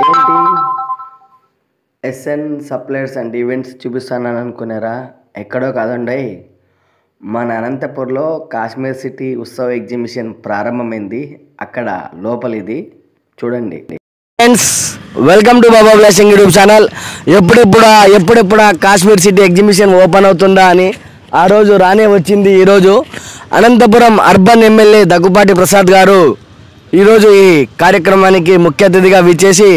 ఏంటి SN suppliers and events చూపిస్తానని అనుకున్నారా? ఎక్కడో కాదండి, మన అనంతపూర్లో కాశ్మీర్ సిటీ ఉత్సవ్ ఎగ్జిబిషన్ ప్రారంభమైంది. అక్కడ లోపలిది చూడండి. Friends, welcome to Baba blessing YouTube channel. ఎప్పుడెప్పుడా కాశ్మీర్ సిటీ ఎగ్జిబిషన్ ఓపెన్ అవుతుందా అని ఆ రోజు రానే వచ్చింది. ఈరోజు అనంతపురం అర్బన్ ఎమ్మెల్యే దగ్గుపాటి ప్రసాద్ గారు ఈరోజు ఈ కార్యక్రమానికి ముఖ్య అతిథిగా విచ్చేసి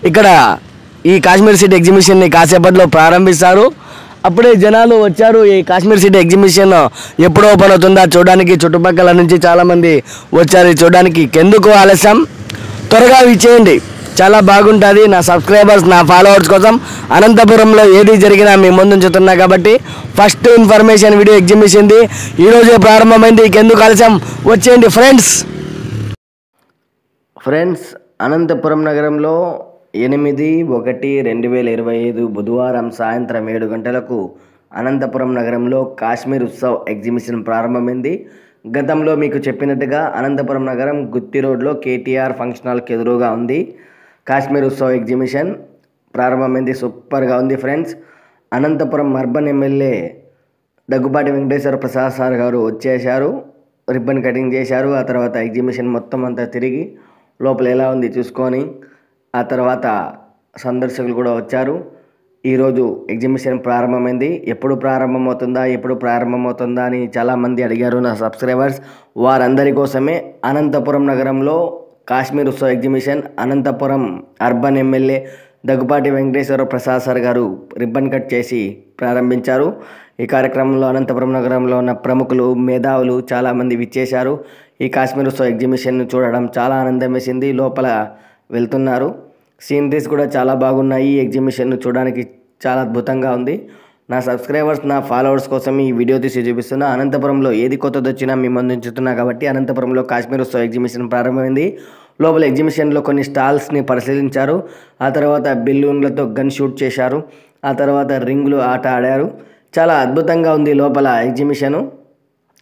ఇక్కడ ఈ కాశ్మీర్ సిటీ ఎగ్జిబిషన్ని కాసేపట్లో ప్రారంభిస్తారు. అప్పుడే జనాలు వచ్చారు. ఈ కాశ్మీర్ సిటీ ఎగ్జిబిషన్ ఎప్పుడు ఓపెన్ అవుతుందా చూడడానికి చుట్టుపక్కల నుంచి చాలామంది వచ్చారు చూడడానికి. ఎందుకు ఆలస్యం, త్వరగా విచ్చేయండి, చాలా బాగుంటుంది. నా సబ్స్క్రైబర్స్, నా ఫాలోవర్స్ కోసం అనంతపురంలో ఏది జరిగినా మీ ముందు ఉంచుతున్నా కాబట్టి ఫస్ట్ ఇన్ఫర్మేషన్ వీడియో ఎగ్జిబిషన్ది ఈరోజే ప్రారంభమైంది. ఎందుకు ఆలస్యం, వచ్చేయండి ఫ్రెండ్స్, అనంతపురం నగరంలో 8/1/2025 బుధవారం సాయంత్రం 7 గంటలకు అనంతపురం నగరంలో కాశ్మీర్ ఉత్సవ్ ఎగ్జిబిషన్ ప్రారంభమైంది. గతంలో మీకు చెప్పినట్టుగా అనంతపురం నగరం గుత్తి రోడ్లో కేటీఆర్ ఫంక్షన్ హాల్కి ఎదురుగా ఉంది. కాశ్మీర్ ఉత్సవ్ ఎగ్జిబిషన్ ప్రారంభమైంది. సూపర్గా ఉంది friends. Anantapuram urban MLA Daggubati Venkateswara Prasad sir గారు వచ్చేశారు. రిబ్బన్ కటింగ్ చేశారు. ఆ తర్వాత ఎగ్జిబిషన్ మొత్తం అంతా తిరిగి లోపల ఎలా ఉంది చూసుకొని ఆ తర్వాత సందర్శకులు కూడా వచ్చారు. ఈరోజు ఎగ్జిబిషన్ ప్రారంభమైంది. ఎప్పుడు ప్రారంభమవుతుందా అని చాలామంది అడిగారు నా సబ్స్క్రైబర్స్. వారందరి కోసమే అనంతపురం నగరంలో Kashmir Utsav exhibition Anantapuram urban MLA Daggubati Venkateswara Prasad sir గారు రిబ్బన్ కట్ చేసి ప్రారంభించారు. ఈ కార్యక్రమంలో అనంతపురం నగరంలో ఉన్న ప్రముఖులు, మేధావులు చాలామంది విచ్చేశారు. ఈ కాశ్మీర్ ఉత్సవ్ ఎగ్జిబిషన్ను చూడడం చాలా ఆనందం వేసింది. లోపల వెళ్తున్నారు. సీనరీస్ కూడా చాలా బాగున్నాయి. ఈ ఎగ్జిబిషన్ను చూడడానికి చాలా అద్భుతంగా ఉంది. నా సబ్స్క్రైబర్స్, నా ఫాలోవర్స్ కోసం ఈ వీడియో తీసి చూపిస్తున్నా. అనంతపురంలో ఏది కొత్తది వచ్చినా మీ ముందు ఉంచుతున్నా కాబట్టి అనంతపురంలో కాశ్మీర్ ఉత్సవ్ ఎగ్జిబిషన్ ప్రారంభమైంది. లోపల ఎగ్జిబిషన్లో కొన్ని స్టాల్స్ని పరిశీలించారు. ఆ తర్వాత బెలూన్లతో గన్ షూట్ చేశారు. ఆ తర్వాత రింగులు ఆట ఆడారు. చాలా అద్భుతంగా ఉంది లోపల ఎగ్జిబిషను.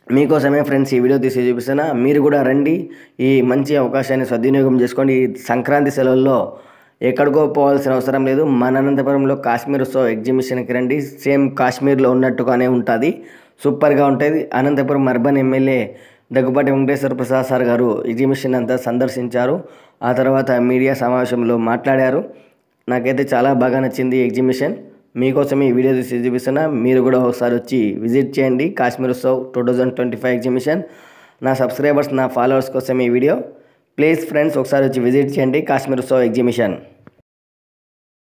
మీకోసమే ఫ్రెండ్స్ ఈ వీడియో తీసి చూపిస్తున్నా. మీరు కూడా రండి, ఈ మంచి అవకాశాన్ని సద్వినియోగం చేసుకోండి. ఈ సంక్రాంతి సెలవుల్లో ఎక్కడికో పోవాల్సిన అవసరం లేదు. మన అనంతపురంలో కాశ్మీర్ ఉత్సవ్ ఎగ్జిబిషన్కి రండి. సేమ్ కాశ్మీర్లో ఉన్నట్టుగానే ఉంటుంది. సూపర్గా ఉంటుంది. Anantapuram urban MLA Daggubati Venkateswara Prasad sir గారు ఎగ్జిబిషన్ అంతా సందర్శించారు. ఆ తర్వాత మీడియా సమావేశంలో మాట్లాడారు. నాకైతే చాలా బాగా నచ్చింది ఎగ్జిబిషన్. మీకోసం ఈ వీడియో తీసి చూపిస్తున్నా. మీరు కూడా ఒకసారి వచ్చి విజిట్ చేయండి కాశ్మీర్ ఉత్సవ్ 2025 ఎగ్జిబిషన్. నా సబ్స్క్రైబర్స్, నా ఫాలోవర్స్ కోసం ఈ వీడియో. ప్లీజ్ ఫ్రెండ్స్, ఒకసారి వచ్చి విజిట్ చేయండి కాశ్మీర్ ఉత్సవ్ ఎగ్జిబిషన్.